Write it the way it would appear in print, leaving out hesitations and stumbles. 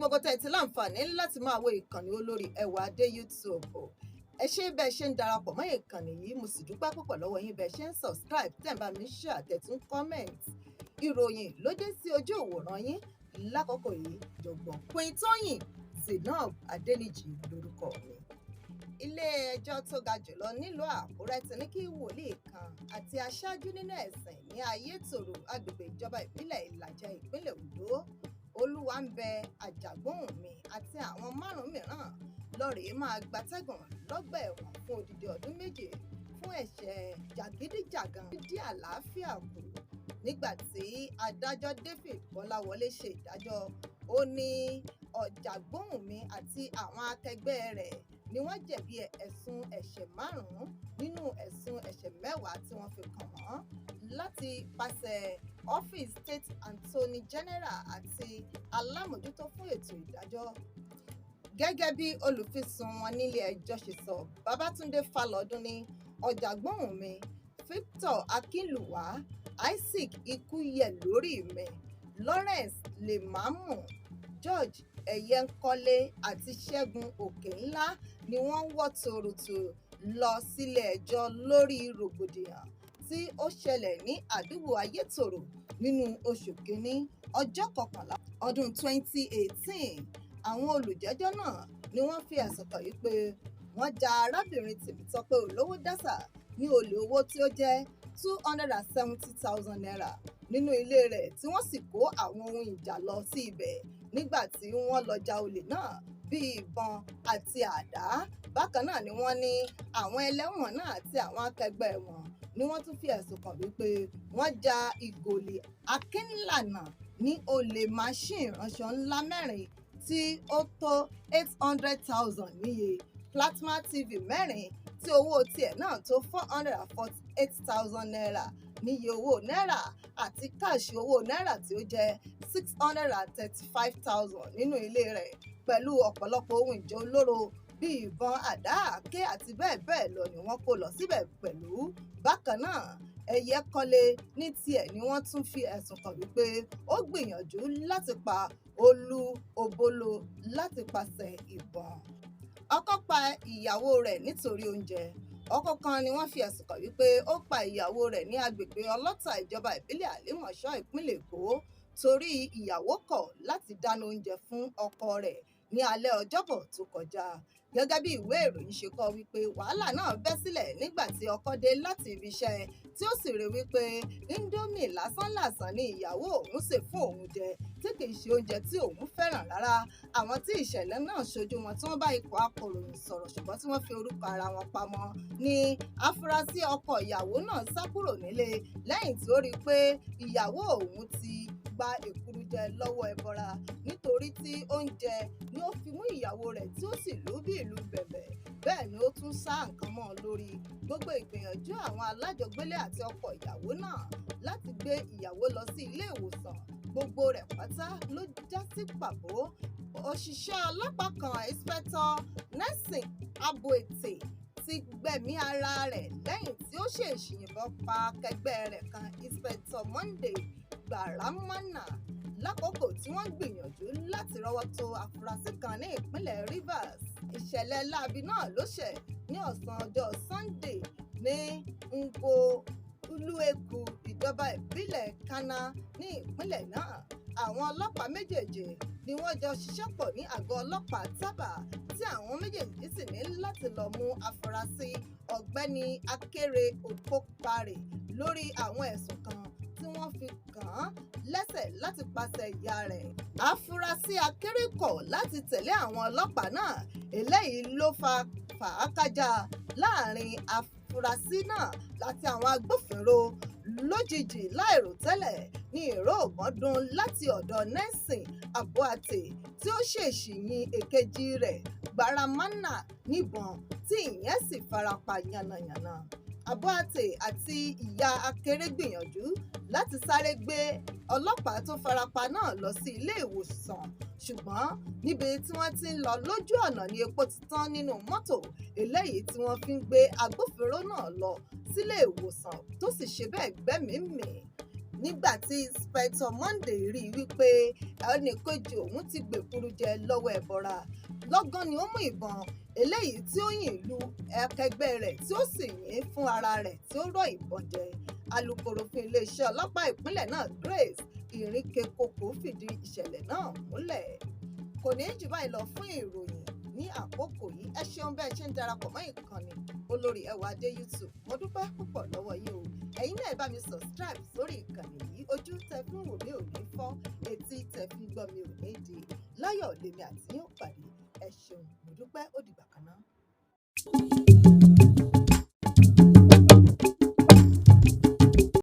gbogbo tẹ́ ti láǹfààní láti máa wo ìkànnì olórí ẹwà dé YouTube. Ẹ ṣé bẹ́ẹ̀ ṣe ń darapọ̀ mọ́ ìkànnì yìí, mo sì dúpẹ́ púpọ̀ lọ́wọ́ yín bẹ́ẹ̀ ṣe ń subscribe, tẹ́ ń bá mi share, tẹ́ tún comment. Ìròyìn ló dé sí ojú òwòrán yín lákòókò yìí. Jọ̀gbọ́n Queen Tóyìn Zainab Adéníjì lórúkọ mi. Ilé-ẹjọ́ tó ga jùlọ nílùú Àkúrẹ́ ti ní kí wòlíì kan àti aṣáájú nínú ẹ̀sìn ní Ayétòrò agbègbè ìjọba ìbílẹ̀ Ìlàjẹ ìpínlẹ̀ Oǹdó Olúwàńbẹ Àjàgbóhùnmi àti àwọn 5 mìíràn lọ́rẹ̀ẹ́ máa gbatẹ́gùn lọ́gbà ẹ̀wọ̀n fún odidi ọdún 2 fún ẹ̀ṣẹ̀ jàgídíjàgan dídí àlàáfíà kù. Nígbà tí adájọ́ David Bọ́láwọlé ṣe ìdájọ́, ó ní Àjàgbóhùnmi àti àwọn akẹgbẹ́ rẹ̀ ni wọ́n jẹ̀bi ẹ̀sùn ẹ̀ṣẹ̀ 5 nínú ẹ̀sùn ẹ̀ṣẹ̀ 10 tí wọ́n fi kàn wọ́n láti pàṣẹ ọ́fíìsì State Attorney General àti alámòjútó fún ètò ìdájọ́. Gẹ́gẹ́ bí olùfisùn wọn nílé ẹjọ́ ṣe sọ, Babátúndé Fálọdún ní Àjàgbóhùnmi, Victor Akínlùwá, Isaac Ikúyẹlórími, Lawrence Lèmámù, George Ẹ̀yẹ́nkọ́lé àti Ṣẹ́gun Òkèńlá ni wọ́n wọ́ tòrótò lọ sílé ẹjọ́ lórí rògbòdìyàn tí ó ṣẹlẹ̀ ní àdúgbò Ayétòrò nínú oṣù kínní ọjọ́ 11 ọdún 2018. Àwọn olùjẹ́jọ́ náà ni wọ́n fi ẹ̀sùn kàn yí pé wọ́n ja arábìnrin Tèmítọ́pẹ́ Olówódásà ní olè owó tí ó jẹ́ 270,000 naira nínú ilé rẹ̀ tí wọ́n sì kó àwọn ohun ìjà lọ sí ibẹ̀ nígbà tí wọ́n lọ ja olè náà bíi ìbọn àti àdá. Bákan náà ni wọ́n ní àwọn ẹlẹ́wọ̀n náà àti àwọn akẹgbẹ́ wọn ni wọ́n tún fi ẹ̀sùn kàn wípé wọ́n ja Ìgòlì Akínlànà ní olè máṣíìnì ìránṣọ ńlá 4 tí ó tó 800,000 níye, plasma TV 4 tí owó tiẹ̀ náà tó 448,000 naira níye owó náírà àti káàṣì owó náírà tí ó jẹ́ 635,000 nínú ilé rẹ̀ pẹ̀lú ọ̀pọ̀lọpọ̀ ohun ìjà olóró bíi ìbọn, àdá, àáké àti bẹ́ẹ̀ bẹ́ẹ̀ lọ ni wọ́n kó lọ síbẹ̀ pẹ̀lú. Bákan náà, Ẹ̀yẹ́kọ́lé ní tiẹ̀ ni wọ́n tún fi ẹ̀sùn kàn wípé ó gbìyànjú láti pa Olú Obolo láti pàṣẹ ìbọn. Ọkọ pa ìyàwó rẹ̀ nítorí oúnjẹ. Ọkọ kan ni wọ́n fi ẹ̀sùn kàn wípé ó pa ìyàwó rẹ̀ ní agbègbè Ọlọ́tà ìjọba ìbílẹ̀ Àlímọ̀ṣọ́ ìpínlẹ̀ Èkó torí ìyàwó kọ̀ láti dáná oúnjẹ fún ọkọ rẹ̀ ní alẹ́ Ọjọ́bọ̀ tó kọjá. Gẹ́gẹ́ bí ìwé ìròyìn ṣe kọ wípé wàhálà náà bẹ́ sílẹ̀ nígbà tí ọkọ dé láti ibi iṣẹ́ tí ó sì rí wípé índómì lásánlàsàn ni ìyàwó òun sè fún òun jẹ tí kì í ṣe oúnjẹ tí òun fẹ́ràn rárá. Àwọn tí ìṣẹ̀lẹ̀ náà ṣojú wọn tí wọ́n bá ikọ̀ akọ̀ròyìn sọ̀rọ̀ ṣùgbọ́n tí wọ́n fi orúkọ ara wọn pamọ́ ní afurasí ọkọ ìyàwó náà sá kúrò nílé lẹ́yìn tí ó rí i pé ìyàwó òun ti gba èkúrújẹ lọ́wọ́ ẹbọra nítorí tí oúnjẹ ni ó fi mú ìyàwó rẹ̀ tí ó sì lù bí ìlú bẹ̀bẹ̀. Bẹ́ẹ̀ ni ó tún sá nǹkan mọ́ lórí. Gbogbo ìgbìyànjú àwọn alájọgbélé àti ọkọ ìyàwó náà láti gbé ìyàwó lọ sí ilé ìwòsàn, gbogbo rẹ̀ pátá ló já sí pàbó. Òṣìṣẹ́ ọlọ́pàá kan, Inspector Nelson Aboete, ti gbẹ̀mí ara rẹ̀ lẹ́yìn tí ó ṣèèṣì yìnbọn pa akẹgbẹ́ rẹ̀ kan, Inspector Monday Gbaramana, lákòókò tí wọ́n gbìyànjú láti rọ́wọ́ tó afurasí kan ní ìpínlẹ̀ Rivers. Ìṣẹ̀lẹ̀ láabi náà ló ṣẹ̀ ní ọ̀sán ọjọ́ Sunday ní Ngwo-Ulueku ìjọba ìbílẹ̀ Kana ní ìpínlẹ̀ náà. Àwọn ọlọ́pàá méjèèjì ni wọ́n jọ ṣiṣẹ́ pọ̀ ní àgọ́ ọlọ́pàá Tábà tí àwọn méjèèjì sì ní láti lọ mú afurasí Ọ̀gbẹ́ni Akere Okokpare lórí àwọn ẹ̀sùn kan tí wọ́n fi kàn án lẹ́sẹ̀ láti pàṣẹ ìyá rẹ̀. Afurasí Akere kọ̀ láti tẹ̀lé àwọn ọlọ́pàá náà, eléyìí ló fa fàákájà láàrin afurasí náà àti àwọn agbófinró. Lójijì láìròtẹ́lẹ̀ ní ìró ògbọ́ndún láti ọ̀dọ̀ Nelson Aboate tí ó ṣèèṣì yin èkejì rẹ̀ Gbaramana níbọn tí ìyẹn sì farapa yánnayànna. Aboate àti ìyá Akere gbìyànjú láti sáré gbé ọlọ́pàá tó farapa náà lọ sí ilé ìwòsàn ṣùgbọ́n níbi tí wọ́n ti ń lọ lójú ọ̀nà ni epo ti tán nínú mọ́tò eléyìí tí wọ́n fi ń gbé agbófinró náà lọ sílé ìwòsàn tó sì ṣe bẹ́ẹ̀ gbẹ́mìí mì. nígbà tí Inspector Monday rí i wípé ẹnìkejì òun ti gbèkúrú jẹ lọ́wọ́ ẹbọra lọ́gán ni ó mú ìbọn eléyìí tí ó yìn lu akẹgbẹ́ rẹ̀ tí ó sì yìn fún ara rẹ̀ tí ó rọ̀ ìbọn jẹ. Alukoro fún iléeṣẹ́ ọlọ́pàá ìpínlẹ̀ náà Grace Iringekoko fìdí ìṣẹ̀lẹ̀ náà múlẹ̀. Kò ní jù báyìí lọ fún ìròyìn ní àkókò yìí. Ẹ ṣeun bẹ́ẹ̀ ṣe ń darapọ̀ mọ́ ìkànnì Olórí Ẹwà dé YouTube. Mo dúpẹ́ púpọ̀ lọ́wọ́ yín o. Ẹ̀yin náà bá mi subscribe sórí ìkànnì yìí. Ojú tẹ fún wò mí ò ní fọ́, etí tẹ fún gbọ́ mi ò ní di. Láyọ̀ lèmi àti yín ó pàdé. Ẹ ṣeun, mo dúpẹ́, ó dìgbà kan náà.